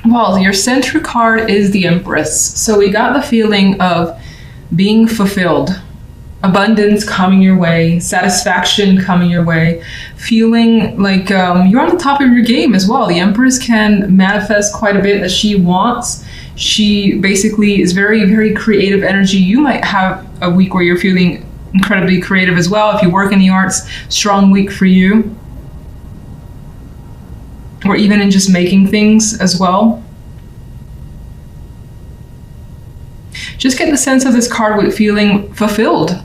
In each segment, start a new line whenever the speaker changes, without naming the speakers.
Well, your center card is the Empress. So we got the feeling of being fulfilled, abundance coming your way, satisfaction coming your way, feeling like you're on the top of your game as well. The Empress can manifest quite a bit that she wants. She basically is very, very creative energy. You might have a week where you're feeling incredibly creative as well. If you work in the arts, strong week for you. Or even in just making things as well. Just get the sense of this card with feeling fulfilled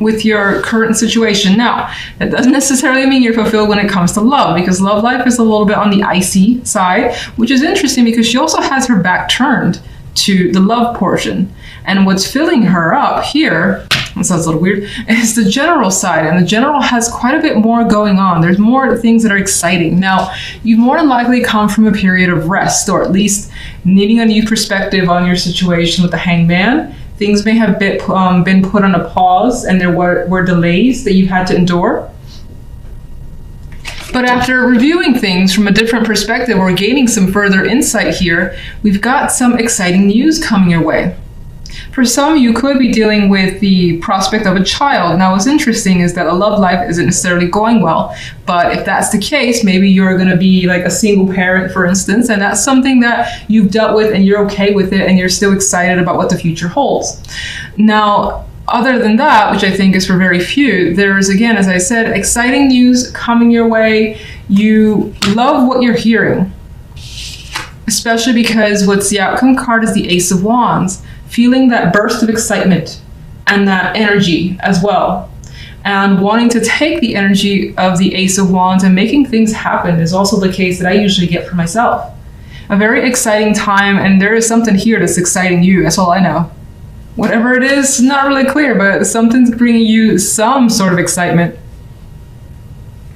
with your current situation. Now, that doesn't necessarily mean you're fulfilled when it comes to love, because love life is a little bit on the icy side, which is interesting because she also has her back turned to the love portion. And what's filling her up here, that sounds a little weird, is the general side. And the general has quite a bit more going on. There's more things that are exciting. Now, you've more than likely come from a period of rest, or at least needing a new perspective on your situation with the Hangman. Things may have been put on a pause, and there were delays that you've had to endure. But after reviewing things from a different perspective or gaining some further insight here, we've got some exciting news coming your way. For some, you could be dealing with the prospect of a child. Now, what's interesting is that a love life isn't necessarily going well. But if that's the case, maybe you're going to be like a single parent, for instance, and that's something that you've dealt with and you're okay with it and you're still excited about what the future holds. Now, other than that, which I think is for very few, there's, again, as I said, exciting news coming your way. You love what you're hearing, especially because what's the outcome card is the Ace of Wands. Feeling that burst of excitement and that energy as well. And wanting to take the energy of the Ace of Wands and making things happen is also the case that I usually get for myself. A very exciting time, and there is something here that's exciting you. That's all I know. Whatever it is, not really clear, but something's bringing you some sort of excitement.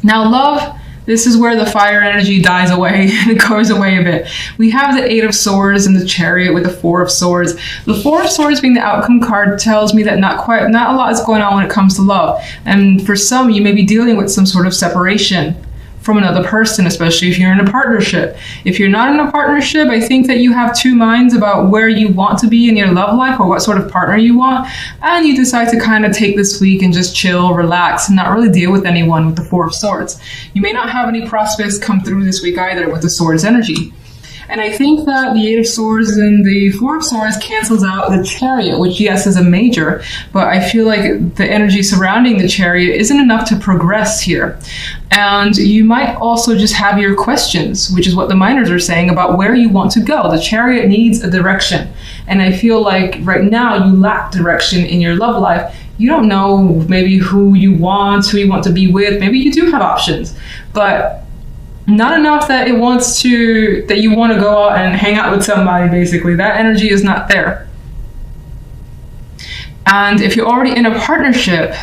Now, love, this is where the fire energy dies away and it goes away a bit. We have the Eight of Swords and the Chariot with the Four of Swords. The Four of Swords being the outcome card tells me that not a lot is going on when it comes to love. And for some, you may be dealing with some sort of separation from another person, especially if you're in a partnership. If you're not in a partnership, I think that you have two minds about where you want to be in your love life or what sort of partner you want, and you decide to kind of take this week and just chill, relax, and not really deal with anyone with the Four of Swords. You may not have any prospects come through this week either with the Swords energy. And I think that the Eight of Swords and the Four of Swords cancels out the Chariot, which, yes, is a major, but I feel like the energy surrounding the Chariot isn't enough to progress here. And you might also just have your questions, which is what the minors are saying about where you want to go. The Chariot needs a direction. And I feel like right now you lack direction in your love life. You don't know maybe who you want to be with. Maybe you do have options, but not enough that you want to go out and hang out with somebody, basically. That energy is not there. And if you're already in a partnership,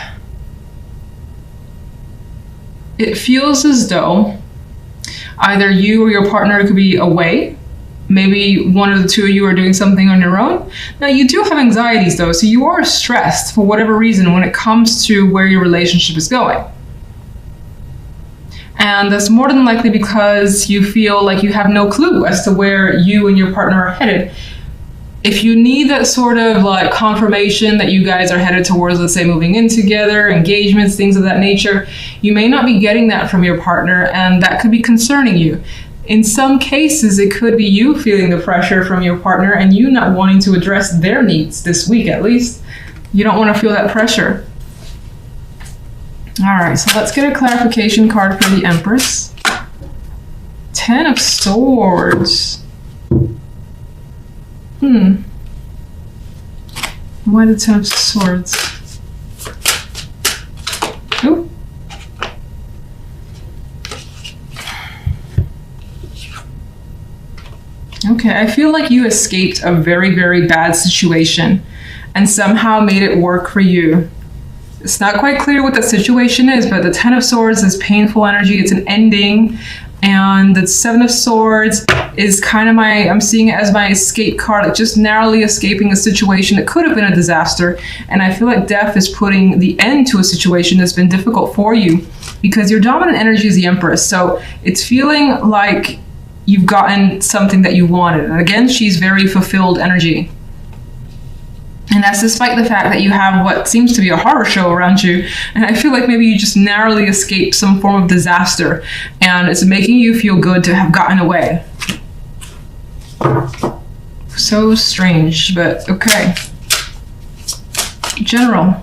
it feels as though either you or your partner could be away. Maybe one of the two of you are doing something on your own. Now, you do have anxieties, though, so you are stressed for whatever reason when it comes to where your relationship is going. And that's more than likely because you feel like you have no clue as to where you and your partner are headed. If you need that sort of like confirmation that you guys are headed towards, let's say, moving in together, engagements, things of that nature, you may not be getting that from your partner, and that could be concerning you. In some cases, it could be you feeling the pressure from your partner and you not wanting to address their needs this week, at least. You don't want to feel that pressure. All right, so let's get a clarification card for the Empress. Ten of Swords. Why the Ten of Swords? Ooh. Okay, I feel like you escaped a very, very bad situation and somehow made it work for you. It's not quite clear what that situation is, but the Ten of Swords is painful energy. It's an ending. And the Seven of Swords is kind of I'm seeing it as my escape card, like just narrowly escaping a situation that could have been a disaster. And I feel like death is putting the end to a situation that's been difficult for you because your dominant energy is the Empress. So it's feeling like you've gotten something that you wanted. And again, she's very fulfilled energy. And that's despite the fact that you have what seems to be a horror show around you. And I feel like maybe you just narrowly escaped some form of disaster. And it's making you feel good to have gotten away. So strange, but okay. General.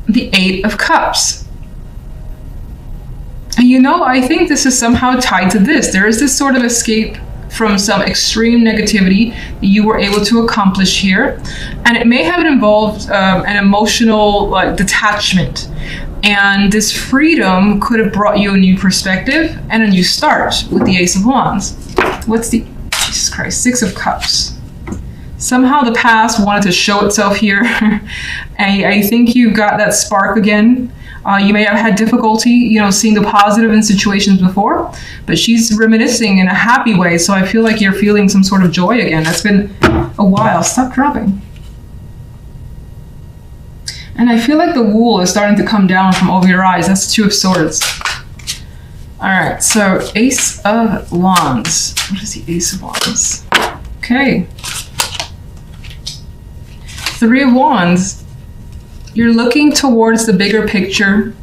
The Eight of Cups. And you know, I think this is somehow tied to this. There is this sort of escape from some extreme negativity that you were able to accomplish here. And it may have involved an emotional detachment. And this freedom could have brought you a new perspective and a new start with the Ace of Wands. What's the, Jesus Christ, Six of Cups. Somehow the past wanted to show itself here. I think you got that spark again. You may have had difficulty, seeing the positive in situations before, but she's reminiscing in a happy way. So I feel like you're feeling some sort of joy again. That's been a while. Stop dropping. And I feel like the wool is starting to come down from over your eyes. That's Two of Swords. All right, so Ace of Wands. What is the Ace of Wands? Okay. Three of Wands. You're looking towards the bigger picture.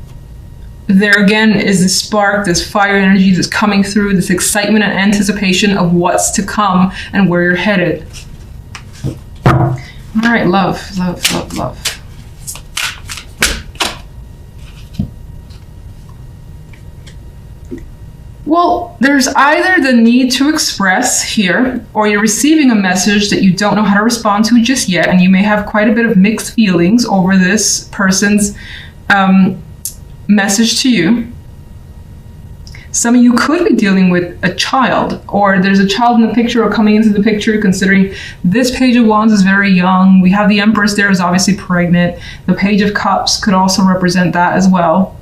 There again is this spark, this fire energy that's coming through, this excitement and anticipation of what's to come and where you're headed. All right, love, love, love, love. Well, there's either the need to express here, or you're receiving a message that you don't know how to respond to just yet, and you may have quite a bit of mixed feelings over this person's message to you. Some of you could be dealing with a child, or there's a child in the picture or coming into the picture, considering this Page of Wands is very young. We have the Empress there is obviously pregnant. The Page of Cups could also represent that as well.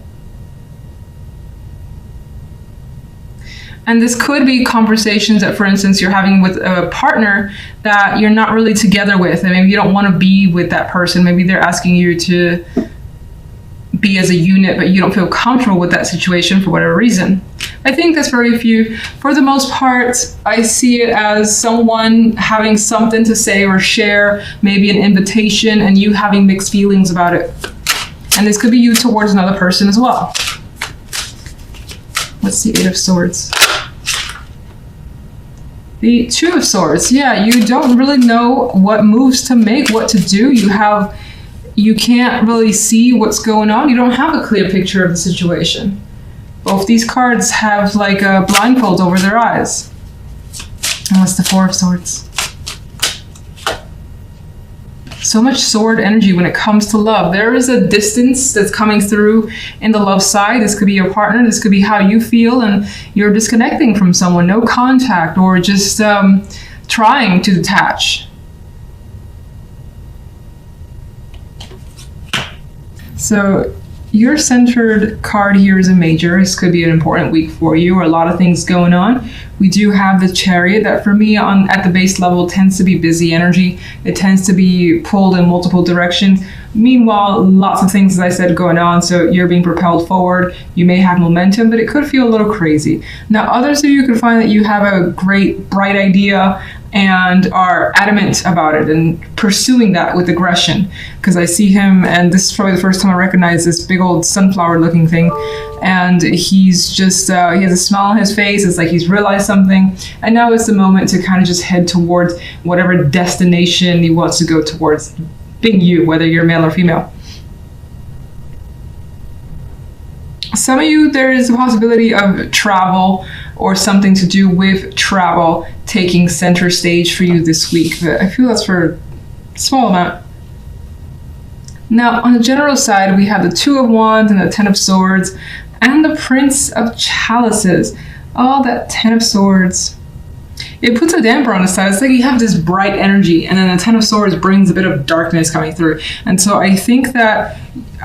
And this could be conversations that, for instance, you're having with a partner that you're not really together with, and maybe you don't want to be with that person. Maybe they're asking you to be as a unit, but you don't feel comfortable with that situation for whatever reason. I think that's very few. For the most part, I see it as someone having something to say or share, maybe an invitation, and you having mixed feelings about it. And this could be you towards another person as well. What's the Eight of Swords? The Two of Swords. Yeah, you don't really know what moves to make, what to do. You can't really see what's going on. You don't have a clear picture of the situation. Both these cards have like a blindfold over their eyes. And what's the Four of Swords? So much sword energy when it comes to love. There is a distance that's coming through in the love side. This could be your partner. This could be how you feel, and you're disconnecting from someone. No contact, or just trying to detach. So your centered card here is a major. This could be an important week for you, or a lot of things going on. We do have the Chariot that for me at the base level tends to be busy energy. It tends to be pulled in multiple directions. Meanwhile, lots of things, as I said, going on. So you're being propelled forward. You may have momentum, but it could feel a little crazy. Now, others of you could find that you have a great, bright idea and are adamant about it and pursuing that with aggression. Because I see him, and this is probably the first time I recognize this big old sunflower looking thing, and he's just, he has a smile on his face. It's like he's realized something, and now it's the moment to kind of just head towards whatever destination he wants to go towards, being you, whether you're male or female. Some of you, there is a possibility of travel or something to do with travel taking center stage for you this week. But I feel that's for a small amount. Now, on the general side, we have the Two of Wands and the Ten of Swords and the Prince of Chalices. Oh, that Ten of Swords. It puts a damper on the side. It's like you have this bright energy, and then the Ten of Swords brings a bit of darkness coming through. And so I think that,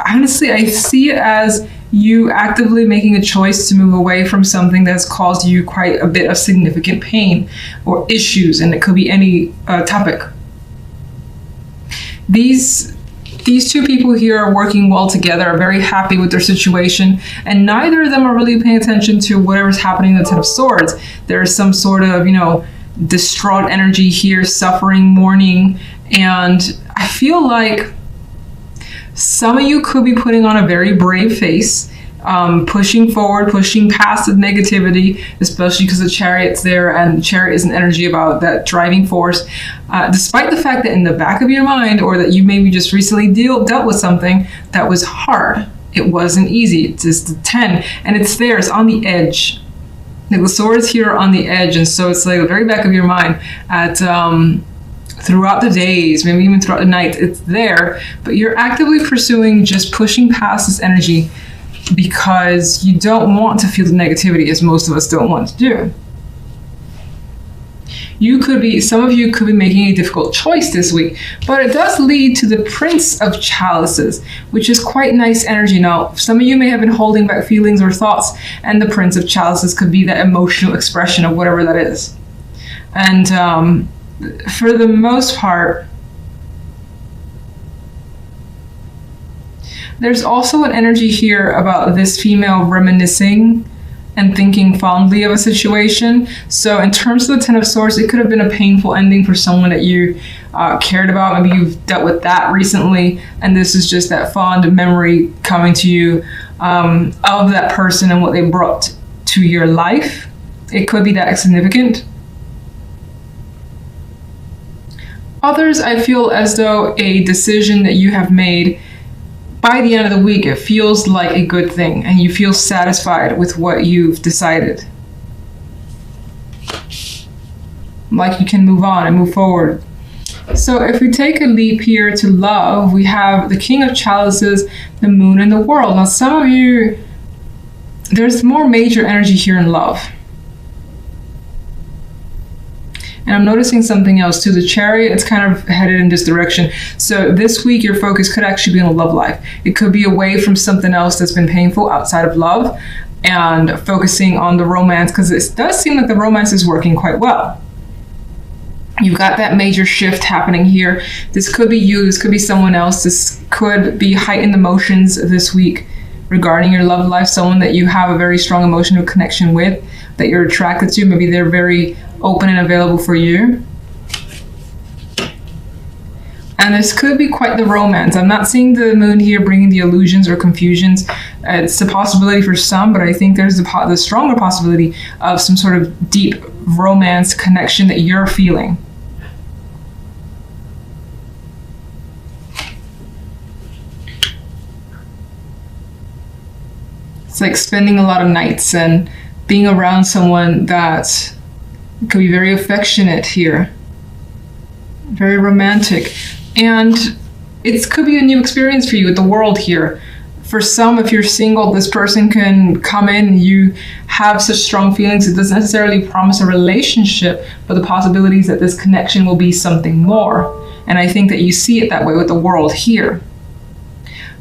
honestly, I see it as you actively making a choice to move away from something that's caused you quite a bit of significant pain or issues, and it could be any topic. These These two people here are working well together, are very happy with their situation, and neither of them are really paying attention to whatever's happening in the Ten of Swords. There's some sort of, distraught energy here, suffering, mourning, and I feel like some of you could be putting on a very brave face, pushing forward, pushing past the negativity, especially because the Chariot's there, and Chariot is an energy about that driving force. Despite the fact that in the back of your mind, or that you maybe just recently dealt with something that was hard. It wasn't easy. It's just the 10, and it's there. It's on the edge. The Swords here are on the edge, and so it's like the very back of your mind at throughout the days, maybe even throughout the night. It's there, but you're actively pursuing just pushing past this energy because you don't want to feel the negativity, as most of us don't want to do. Some of you could be making a difficult choice this week, but it does lead to the Prince of Chalices, which is quite nice energy. Now, some of you may have been holding back feelings or thoughts, and the Prince of Chalices could be that emotional expression of whatever that is. And for the most part, there's also an energy here about this female reminiscing and thinking fondly of a situation. So in terms of the Ten of Swords, it could have been a painful ending for someone that you cared about. Maybe you've dealt with that recently, and this is just that fond memory coming to you of that person and what they brought to your life. It could be that significant. Others, I feel as though a decision that you have made, by the end of the week, it feels like a good thing, and you feel satisfied with what you've decided. Like you can move on and move forward. So if we take a leap here to love, we have the King of Chalices, the Moon, and the World. Now, some of you, there's more major energy here in love. And I'm noticing something else too. The Chariot, it's kind of headed in this direction. So this week, your focus could actually be on the love life. It could be away from something else that's been painful outside of love and focusing on the romance, because it does seem like the romance is working quite well. You've got that major shift happening here. This could be you, this could be someone else. This could be heightened emotions this week regarding your love life, someone that you have a very strong emotional connection with, that you're attracted to. Maybe they're very open and available for you. And this could be quite the romance. I'm not seeing the Moon here bringing the illusions or confusions. It's a possibility for some, but I think there's the stronger possibility of some sort of deep romance connection that you're feeling. It's like spending a lot of nights and being around someone that could be very affectionate here, very romantic. And it could be a new experience for you with the World here. For some, if you're single, this person can come in, you have such strong feelings. It doesn't necessarily promise a relationship, but the possibilities that this connection will be something more. And I think that you see it that way with the World here.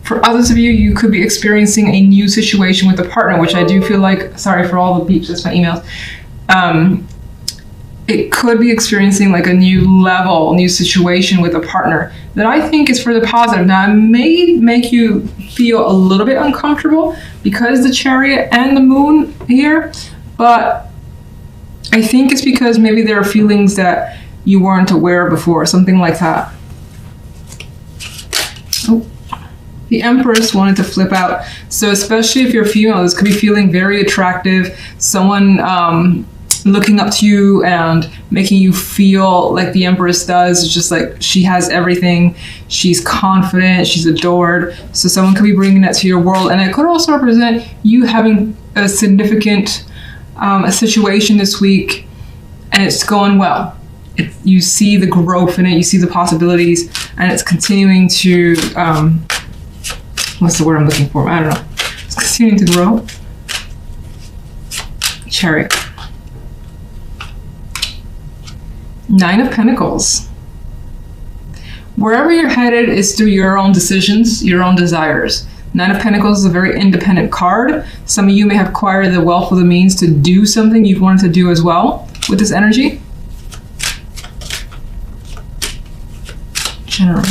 For others of you, you could be experiencing a new situation with a partner, which I do feel like, sorry for all the beeps, that's my emails. It could be experiencing like a new level, new situation with a partner that I think is for the positive. Now, it may make you feel a little bit uncomfortable because the Chariot and the Moon here, but I think it's because maybe there are feelings that you weren't aware of before, something like that. Oh. The Empress wanted to flip out. So especially if you're female, this could be feeling very attractive. Someone looking up to you and making you feel like the Empress does. It's just like she has everything. She's confident. She's adored. So someone could be bringing that to your world. And it could also represent you having a significant a situation this week, and it's going well. You see the growth in it. You see the possibilities, and it's continuing to... what's the word I'm looking for? I don't know. It's continuing to grow. Chariot. Nine of Pentacles. Wherever you're headed is through your own decisions, your own desires. Nine of Pentacles is a very independent card. Some of you may have acquired the wealth or the means to do something you've wanted to do as well with this energy. General.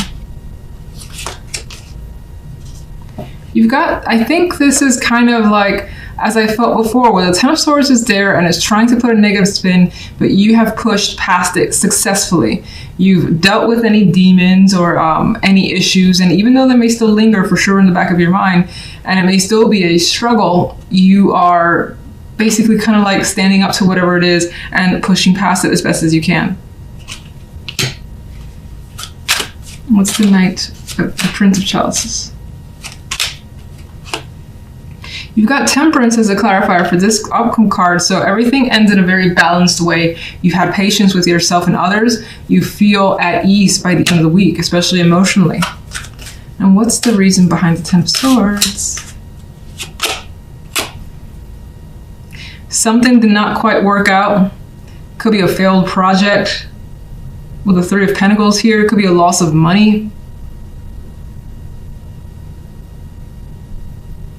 You've got, I think this is kind of like, as I felt before, where the Ten of Swords is there and it's trying to put a negative spin, but you have pushed past it successfully. You've dealt with any demons or any issues, and even though they may still linger for sure in the back of your mind, and it may still be a struggle, you are basically kind of like standing up to whatever it is and pushing past it as best as you can. What's the Knight, the Prince of Chalices? You've got Temperance as a clarifier for this outcome card, so everything ends in a very balanced way. You've had patience with yourself and others. You feel at ease by the end of the week, especially emotionally. And what's the reason behind the Ten of Swords? Something did not quite work out. Could be a failed project. With the Three of Pentacles here, it could be a loss of money.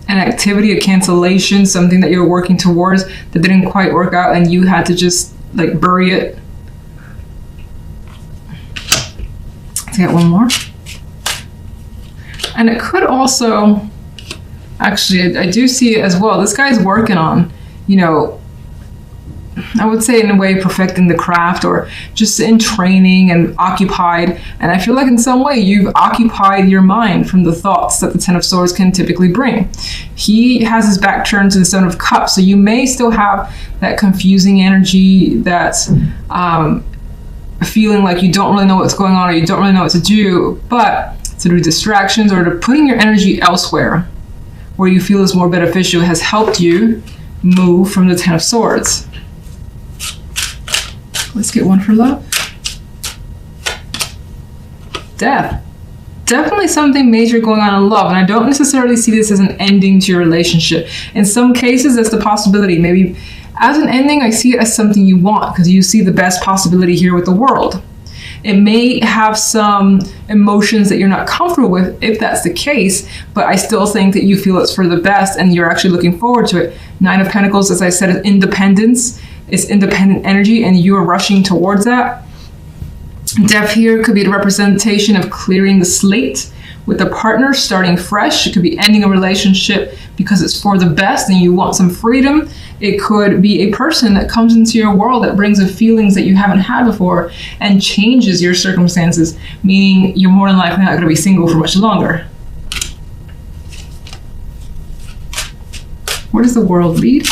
An activity, a cancellation, something that you were working towards that didn't quite work out and you had to just like bury it. Let's get one more. And it could also, actually, I do see it as well. This guy's working on, you know, I would say in a way perfecting the craft or just in training and occupied. And I feel like in some way you've occupied your mind from the thoughts that the Ten of Swords can typically bring. He has his back turned to the Seven of Cups. So you may still have that confusing energy, that's feeling like you don't really know what's going on or you don't really know what to do, but through distractions or to putting your energy elsewhere where you feel is more beneficial has helped you move from the Ten of Swords. Let's get one for love. Death. Definitely something major going on in love, and I don't necessarily see this as an ending to your relationship. In some cases, that's the possibility. Maybe as an ending, I see it as something you want because you see the best possibility here with the World. It may have some emotions that you're not comfortable with if that's the case, but I still think that you feel it's for the best and you're actually looking forward to it. Nine of Pentacles, as I said, is independence. It's independent energy and you are rushing towards that. Death here could be the representation of clearing the slate with a partner, starting fresh. It could be ending a relationship because it's for the best and you want some freedom. It could be a person that comes into your world that brings the feelings that you haven't had before and changes your circumstances, meaning you're more than likely not going to be single for much longer. Where does the World lead?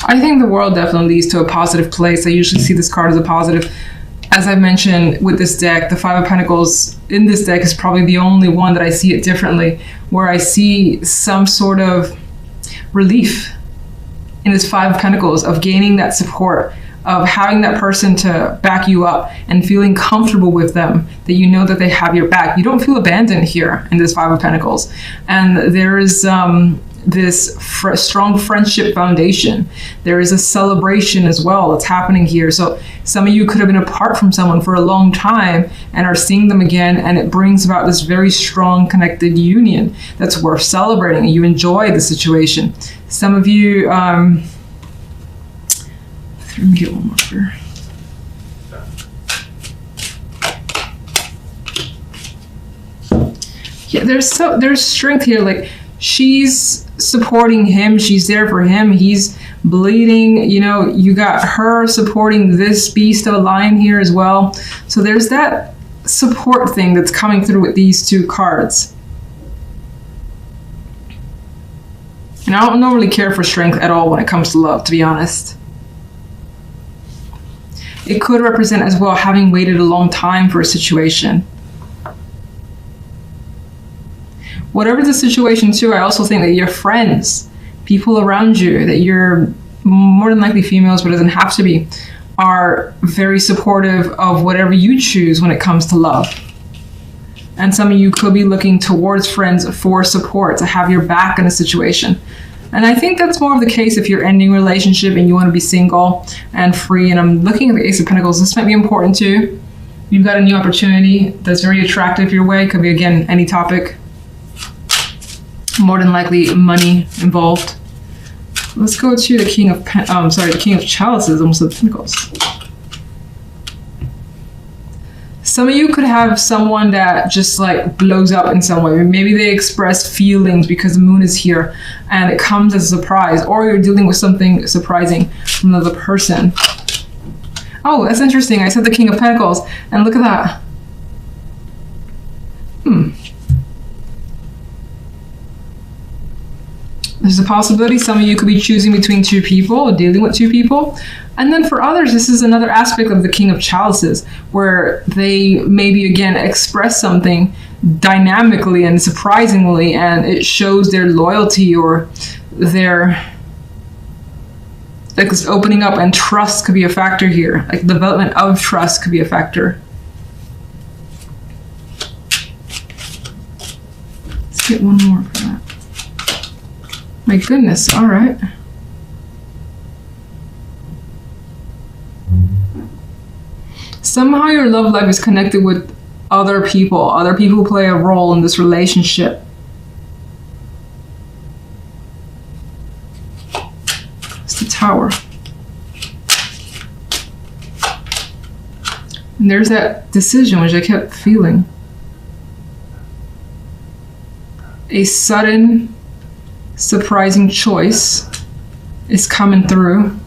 I think the World definitely leads to a positive place. I usually see this card as a positive. As I mentioned with this deck, the Five of Pentacles in this deck is probably the only one that I see it differently, where I see some sort of relief in this Five of Pentacles of gaining that support, of having that person to back you up and feeling comfortable with them, that you know that they have your back. You don't feel abandoned here in this Five of Pentacles. And there is this strong friendship foundation. There is a celebration as well that's happening here. So some of you could have been apart from someone for a long time and are seeing them again, and it brings about this very strong connected union that's worth celebrating, and you enjoy the situation. Some of you, let me get one more here. Yeah, there's strength here. Like, she's supporting him, she's there for him, he's bleeding, you know, you got her supporting this beast of a lion here as well. So there's that support thing that's coming through with these two cards. And I don't really care for strength at all when it comes to love, to be honest. It could represent as well having waited a long time for a situation. Whatever the situation too, I also think that your friends, people around you, that you're more than likely females, but it doesn't have to be, are very supportive of whatever you choose when it comes to love. And some of you could be looking towards friends for support, to have your back in a situation. And I think that's more of the case if you're ending a relationship and you want to be single and free. And I'm looking at the Ace of Pentacles. This might be important too. You've got a new opportunity that's very attractive your way. Could be, again, any topic. More than likely money involved. Let's go to the King of the King of Chalices, almost the Pentacles. Some of you could have someone that just like blows up in some way. Maybe they express feelings because the moon is here and it comes as a surprise, or you're dealing with something surprising from another person. Oh, that's interesting. I said the King of Pentacles, and look at that. There's a possibility some of you could be choosing between two people or dealing with two people. And then for others, this is another aspect of the King of Chalices, where they maybe again express something dynamically and surprisingly, and it shows their loyalty or their like this opening up, and trust could be a factor here. Like development of trust could be a factor. Let's get one more for that. My goodness, all right. Somehow your love life is connected with other people. Other people play a role in this relationship. It's the Tower. And there's that decision which I kept feeling. A sudden, surprising choice is coming through.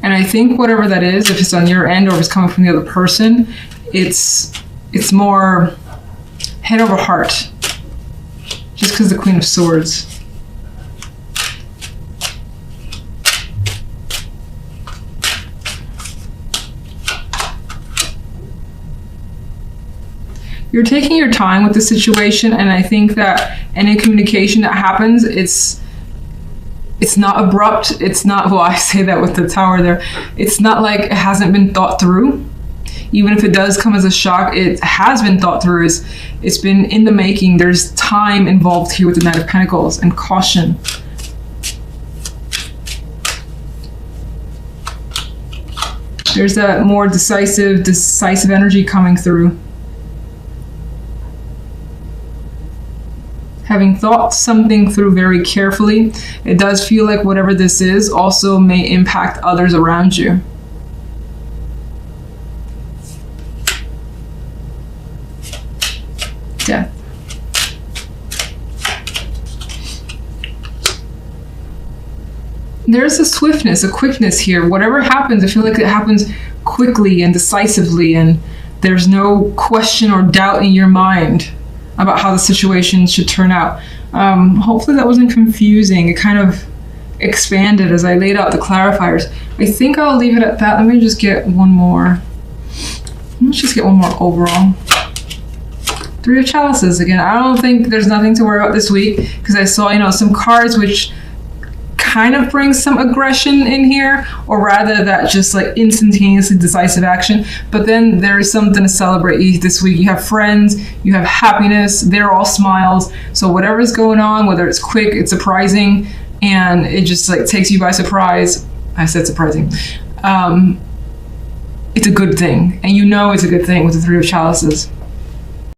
And I think whatever that is, if it's on your end or if it's coming from the other person, it's more head over heart. Just because the Queen of Swords. You're taking your time with the situation, and I think that any communication that happens, it's not abrupt. It's not, well, I say that with the Tower there. It's not like it hasn't been thought through. Even if it does come as a shock, it has been thought through. It's been in the making. There's time involved here with the Knight of Pentacles and caution. There's that more decisive energy coming through. Having thought something through very carefully, it does feel like whatever this is also may impact others around you. Death. There's a swiftness, a quickness here. Whatever happens, I feel like it happens quickly and decisively, and there's no question or doubt in your mind about how the situation should turn out. Hopefully that wasn't confusing. It kind of expanded as I laid out the clarifiers. I think I'll leave it at that. Let me just get one more. Let's just get one more overall. Three of Chalices again. I don't think there's nothing to worry about this week, because I saw, some cards which kind of brings some aggression in here, or rather that just like instantaneously decisive action. But then there is something to celebrate this week. You have friends, you have happiness, they're all smiles. So whatever's going on, whether it's quick, it's surprising, and it just like takes you by surprise. I said surprising. It's a good thing, and it's a good thing with the Three of Chalices.